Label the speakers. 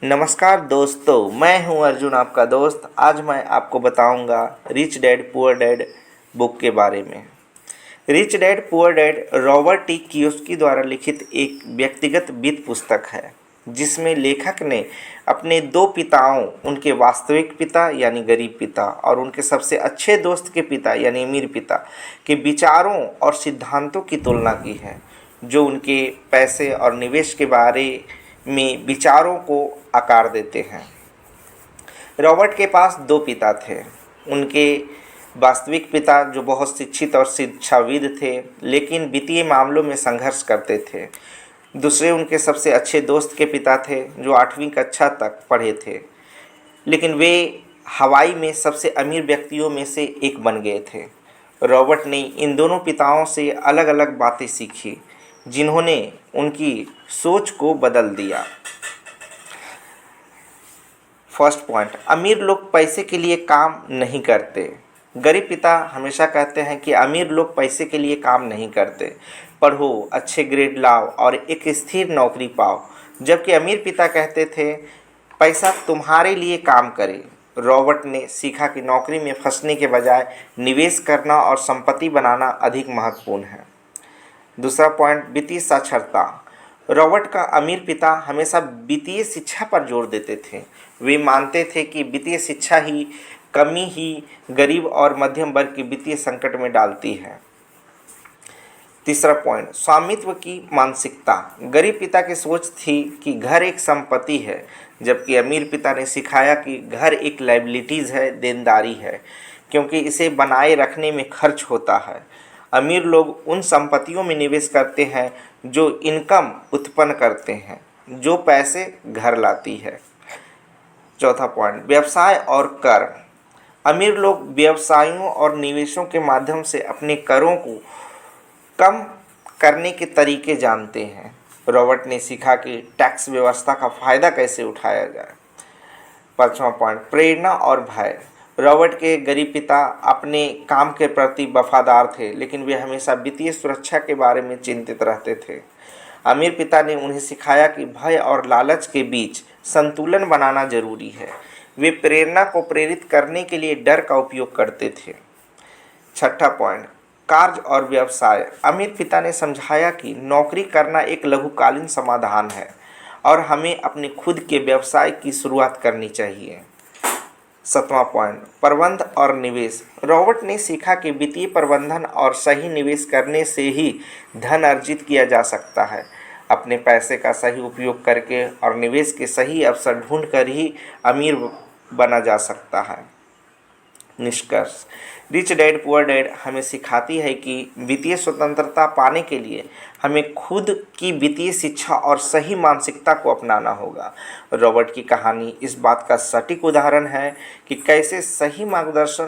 Speaker 1: नमस्कार दोस्तों, मैं हूं अर्जुन, आपका दोस्त। आज मैं आपको बताऊंगा rich dad poor dad book के बारे में। Rich dad poor dad Robert T Kiyosaki द्वारा लिखित एक व्यक्तिगत वित्त पुस्तक है, जिसमें लेखक ने अपने दो पिताओं, उनके वास्तविक पिता यानी गरीब पिता और उनके सबसे अच्छे दोस्त के पिता यानी अमीर पिता के विचारों और सिद्धांतों की तुलना की है, जो उनके पैसे और निवेश के बारे में विचारों को आकार देते हैं। रॉबर्ट के पास दो पिता थे। उनके वास्तविक पिता जो बहुत शिक्षित और शिक्षाविद थे, लेकिन वित्तीय मामलों में संघर्ष करते थे। दूसरे उनके सबसे अच्छे दोस्त के पिता थे, जो 8वीं कक्षा तक पढ़े थे, लेकिन वे हवाई में सबसे अमीर व्यक्तियों में से एक बन गए थे। रॉबर्ट ने इन दोनों पिताओं से अलग अलग बातें सीखी, जिन्होंने उनकी सोच को बदल दिया। फर्स्ट पॉइंट, अमीर लोग पैसे के लिए काम नहीं करते। गरीब पिता हमेशा कहते हैं कि अमीर लोग पैसे के लिए काम नहीं करते, पढ़ो, अच्छे ग्रेड लाओ और एक स्थिर नौकरी पाओ। जबकि अमीर पिता कहते थे, पैसा तुम्हारे लिए काम करे। रॉबर्ट ने सीखा कि नौकरी में फंसने के बजाय निवेश करना और संपत्ति बनाना अधिक महत्वपूर्ण है। दूसरा पॉइंट, वित्तीय साक्षरता। रॉबर्ट का अमीर पिता हमेशा वित्तीय शिक्षा पर जोर देते थे। वे मानते थे कि वित्तीय शिक्षा ही कमी ही गरीब और मध्यम वर्ग के वित्तीय संकट में डालती है। तीसरा पॉइंट, स्वामित्व की मानसिकता। गरीब पिता की सोच थी कि घर एक संपत्ति है, जबकि अमीर पिता ने सिखाया कि घर एक लायबिलिटीज़ है, देनदारी है, क्योंकि इसे बनाए रखने में खर्च होता है। अमीर लोग उन संपत्तियों में निवेश करते हैं जो इनकम उत्पन्न करते हैं, जो पैसे घर लाती है। चौथा पॉइंट, व्यवसाय और कर। अमीर लोग व्यवसायों और निवेशों के माध्यम से अपने करों को कम करने के तरीके जानते हैं। रॉबर्ट ने सीखा कि टैक्स व्यवस्था का फ़ायदा कैसे उठाया जाए। पांचवा पॉइंट, प्रेरणा और भय। रॉबर्ट के गरीब पिता अपने काम के प्रति वफादार थे, लेकिन वे हमेशा वित्तीय सुरक्षा के बारे में चिंतित रहते थे। अमीर पिता ने उन्हें सिखाया कि भय और लालच के बीच संतुलन बनाना जरूरी है। वे प्रेरणा को प्रेरित करने के लिए डर का उपयोग करते थे। छठा पॉइंट, कार्य और व्यवसाय। अमीर पिता ने समझाया कि नौकरी करना एक लघुकालीन समाधान है और हमें अपने खुद के व्यवसाय की शुरुआत करनी चाहिए। सातवां पॉइंट, प्रबंध और निवेश। रॉबर्ट ने सीखा कि वित्तीय प्रबंधन और सही निवेश करने से ही धन अर्जित किया जा सकता है। अपने पैसे का सही उपयोग करके और निवेश के सही अवसर ढूंढकर ही अमीर बना जा सकता है। निष्कर्ष, रिच डैड पुअर डैड हमें सिखाती है कि वित्तीय स्वतंत्रता पाने के लिए हमें खुद की वित्तीय शिक्षा और सही मानसिकता को अपनाना होगा। रॉबर्ट की कहानी इस बात का सटीक उदाहरण है कि कैसे सही मार्गदर्शन